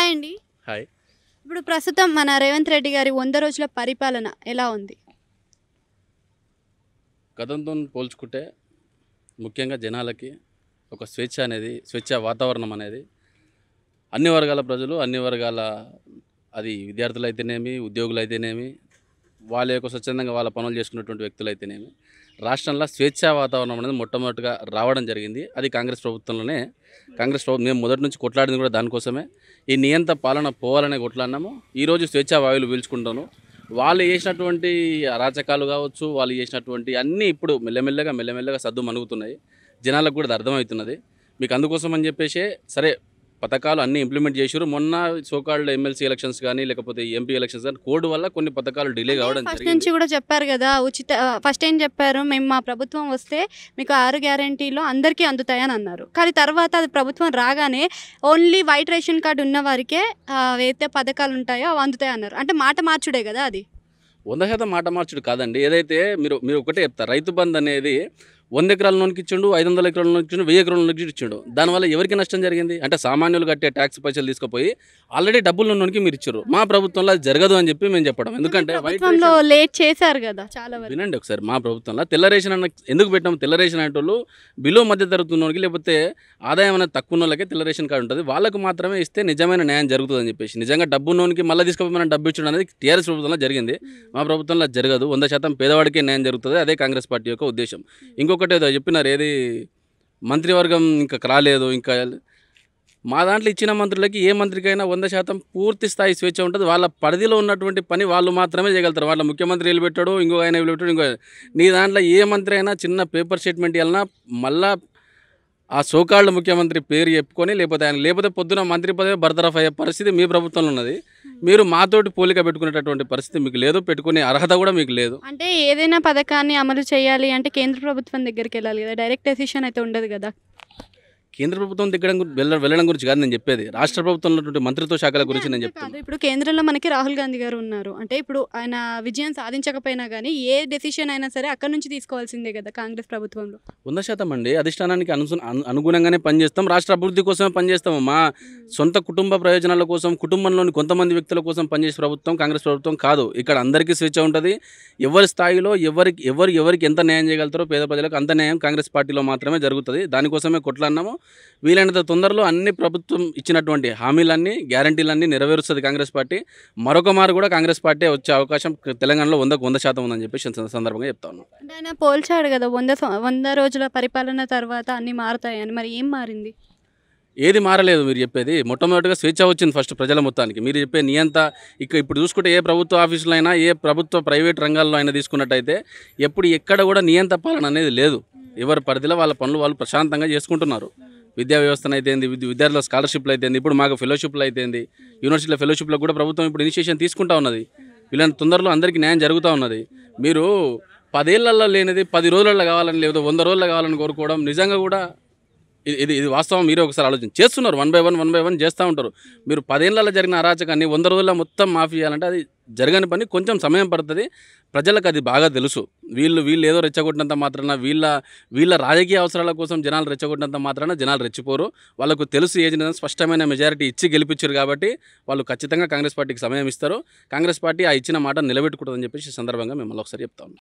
Hi అండి. Hi. ఇప్పుడు ప్రస్తుతం మన రేవంత్ రెడ్డి గారి 100 రోజుల పరిపాలన ఎలా ఉంది? గతంతో పోల్చుకుంటే ముఖ్యంగా జనాలకి ఒక స్వేచ్ఛ వాతావరణం అనేది అన్ని వర్గాల ప్రజలు, అన్ని వర్గాల అది విద్యార్థులు అయితేనేమి, ఉద్యోగులు అయితేనేమి, వాళ్ళ యొక్క స్వచ్ఛందంగా వాళ్ళ పనులు చేసుకున్నటువంటి వ్యక్తులు అయితేనేమి, రాష్ట్రంలో స్వేచ్ఛా వాతావరణం అనేది మొట్టమొదటిగా రావడం జరిగింది. అది కాంగ్రెస్ ప్రభుత్వంలోనే. మేము మొదటి నుంచి కొట్లాడింది కూడా దానికోసమే. ఈ నియంత పాలన పోవాలనే కొట్లాడినాము. ఈరోజు స్వేచ్ఛా వాయువులు పీల్చుకుంటాను. వాళ్ళు చేసినటువంటి అరాచకాలు కావచ్చు, వాళ్ళు చేసినటువంటి అన్నీ ఇప్పుడు మెల్లమెల్లగా సద్దు మణుగుతున్నాయి. జనాలకు కూడా అది అర్థమవుతున్నది. మీకు అందుకోసం అని చెప్పేసి సరే పథకాలు అన్నీ ఇంప్లిమెంట్ చేశారు. మొన్న సోకాల్డ్ ఎమ్మెల్సీ ఎలక్షన్స్ కానీ లేకపోతే ఎంపీ ఎలక్షన్స్ కానీ కోడ్ వల్ల కొన్ని పథకాలు డిలే కావడం ఫస్ట్ జరిగింది. నుంచి కూడా చెప్పారు కదా, ఫస్ట్ ఏం చెప్పారు, మేము మా ప్రభుత్వం వస్తే మీకు 6 గ్యారెంటీలు అందరికీ అందుతాయని అన్నారు. కానీ తర్వాత అది ప్రభుత్వం రాగానే ఓన్లీ వైట్ రేషన్ కార్డు ఉన్న వారికే ఏదైతే పథకాలు ఉంటాయో అవి అందుతాయి అన్నారు. అంటే మాట మార్చుడే కదా అది. 100% మాట మార్చుడు కాదండి. ఏదైతే మీరు ఒకటే చెప్తారు, రైతు బంధు అనేది 100 ఎకరాల లోనికి ఇచ్చిండు, 500 ఎకరాల లోనికి ఇచ్చిండు, 1000 ఎకరాల లోనికి ఇచ్చిండు. దానివల్ల ఎవరికి నష్టం జరిగింది అంటే సామాన్యులు కట్టే ట్యాక్స్ పైసలు తీసుకుపోయి ఆల్రెడీ డబ్బులు ఉన్నోనికి మీరు ఇచ్చారు. మా ప్రభుత్వంలో అది జరగదు అని చెప్పి మేము చెప్పడం. ఎందుకంటే ప్రభుత్వంలో లేట్ చేశారు కదా చాలా వరకు. వినండి ఒకసారి, మా ప్రభుత్వంలో తెల్ల రేషన్ అన్న ఎందుకు పెట్టాము? తెల్ల రేషన్ అంటే వాళ్ళు బిలో మధ్య తరగతి ఉన్నోనికి లేకపోతే ఆదాయం అనేది తక్కువ ఉన్న వాళ్ళకే తెల్ల రేషన్ కార్డు ఉంటుంది. వాళ్ళకు మాత్రమే ఇస్తే నిజమైన న్యాయం జరుగుతుంది అని చెప్పేసి, నిజంగా డబ్బు ఉన్నోనికి మళ్ళీ తీసుకుపోయి మనం డబ్బు ఇచ్చడం అనేది టీఆర్ఎస్ ప్రభుత్వంలో జరిగింది. మా ప్రభుత్వంలో జరగదు. 100% పేదవాడికే న్యాయం జరుగుతుంది. అదే కాంగ్రెస్ పార్టీ యొక్క ఉద్దేశం. ఇంకొకటి ఏదో చెప్పినారు, ఏది మంత్రివర్గం ఇంకా రాలేదు. ఇంకా మా దాంట్లో ఇచ్చిన మంత్రులకి ఏ మంత్రికైనా 100% పూర్తి స్థాయి స్వేచ్ఛ ఉంటుంది. వాళ్ళ పరిధిలో ఉన్నటువంటి పని వాళ్ళు మాత్రమే చేయగలుగుతారు. వాళ్ళ ముఖ్యమంత్రి వీళ్ళు పెట్టాడు, ఇంకో ఆయన వీళ్ళు పెట్టాడు, నీ దాంట్లో ఏ మంత్రి అయినా చిన్న పేపర్ స్టేట్మెంట్ ఇవ్వాలన్నా మళ్ళా ఆ సోకాళ్ళు ముఖ్యమంత్రి పేరు చెప్పుకొని లేకపోతే పొద్దున మంత్రి పదవి బర్తరఫ్ అయ్యే పరిస్థితి మీ ప్రభుత్వంలో ఉన్నది. మీరు మాతోటి పోలిక పెట్టుకునేటటువంటి పరిస్థితి మీకు లేదు, పెట్టుకునే అర్హత కూడా మీకు లేదు. అంటే ఏదైనా పథకాన్ని అమలు చేయాలి అంటే కేంద్ర ప్రభుత్వం దగ్గరికి వెళ్ళాలి కదా, డైరెక్ట్ డెసిషన్ అయితే ఉండదు కదా. కేంద్ర ప్రభుత్వం వెళ్ళడం గురించి కాదు నేను చెప్పేది, రాష్ట్ర ప్రభుత్వంలో ఉన్నటువంటి మంత్రిత్వ శాఖల గురించి నేను చెప్తాను. ఇప్పుడు కేంద్రంలో మనకి రాహుల్ గాంధీ గారు ఉన్నారు. అంటే ఇప్పుడు ఆయన విజయం సాధించకపోయినా కానీ ఏ డెసిషన్ అయినా సరే అక్కడ నుంచి తీసుకోవాల్సిందే కదా కాంగ్రెస్ ప్రభుత్వంలో. 100% అండి. అధిష్టానానికి అనుగుణంగానే పనిచేస్తాం, రాష్ట్ర అభివృద్ధి కోసమే పనిచేస్తాము. మా సొంత కుటుంబ ప్రయోజనాల కోసం, కుటుంబంలోని కొంతమంది వ్యక్తుల కోసం పనిచేసే ప్రభుత్వం కాంగ్రెస్ ప్రభుత్వం కాదు. ఇక్కడ అందరికీ స్వేచ్ఛ ఉంటుంది. ఎవరి స్థాయిలో ఎవరికి ఎంత న్యాయం చేయగలుగుతారో పేద ప్రజలకు అంత న్యాయం కాంగ్రెస్ పార్టీలో మాత్రమే జరుగుతుంది. దానికోసమే కొట్లాడినాము. వీలైనంత తొందరలో అన్ని ప్రభుత్వం ఇచ్చినటువంటి హామీలన్నీ, గ్యారంటీలన్నీ నెరవేరుస్తుంది కాంగ్రెస్ పార్టీ. మరొక మారు కూడా కాంగ్రెస్ పార్టీ వచ్చే అవకాశం తెలంగాణలో 100% ఉందని చెప్పేసి సందర్భంగా చెప్తా ఉన్నాం. అంటే ఆయన పోల్చాడు కదా 100 రోజుల పరిపాలన తర్వాత అన్ని మారుతాయని. మరి ఏం మారింది? ఏది మారలేదు. మీరు చెప్పేది మొట్టమొదటిగా స్వేచ్ఛ వచ్చింది ఫస్ట్ ప్రజల మొత్తానికి. మీరు చెప్పే నియంత ఇప్పుడు చూసుకుంటే ఏ ప్రభుత్వ ఆఫీసులో అయినా, ఏ ప్రభుత్వ ప్రైవేట్ రంగాల్లో అయినా తీసుకున్నట్టయితే ఎక్కడ కూడా నియంత పాలన అనేది లేదు. ఎవరి పరిధిలో వాళ్ళ పనులు వాళ్ళు ప్రశాంతంగా చేసుకుంటున్నారు. విద్యా వ్యవస్థను అయితేంది, విద్యార్థుల స్కాలర్షిప్లు అయితేంది, ఇప్పుడు మాకు ఫెలోషిప్లు అయితేంది, యూనివర్సిటీల ఫెలోషిప్లకు కూడా ప్రభుత్వం ఇప్పుడు ఇనిషియేషన్ తీసుకుంటా ఉన్నది. వీళ్ళని తొందరలో అందరికీ న్యాయం జరుగుతూ ఉన్నది. మీరు 10 ఏళ్లలో లేనిది 10 రోజులలో కావాలని, లేదా 100 రోజుల్లో కావాలని కోరుకోవడం నిజంగా కూడా ఇది వాస్తవం. మీరే ఒకసారి ఆలోచన చేస్తున్నారు. 1 by 1 చేస్తూ ఉంటారు. మీరు 10 ఏళ్లలో జరిగిన అరాచకాన్ని 100 రోజుల్లో మొత్తం మాఫీ చేయాలంటే అది జరగని పని, కొంచెం సమయం పడుతుంది. ప్రజలకు అది బాగా తెలుసు. వీళ్ళు ఏదో రెచ్చగొట్టినంత మాత్రాన, వీళ్ళ రాజకీయ అవసరాల కోసం జనాలు రెచ్చగొట్టినంత మాత్రాన జనాలు రెచ్చిపోరు. వాళ్ళకు తెలుసు ఏజెండా స్పష్టమైన మెజారిటీ ఇచ్చి గెలిపించారు కాబట్టి వాళ్ళు ఖచ్చితంగా కాంగ్రెస్ పార్టీకి సమయం ఇస్తారు. కాంగ్రెస్ పార్టీ ఆ ఇచ్చిన మాట నిలబెట్టుకుంటుందని చెప్పేసి సందర్భంగా మిమ్మల్ని ఒకసారి చెప్తాను.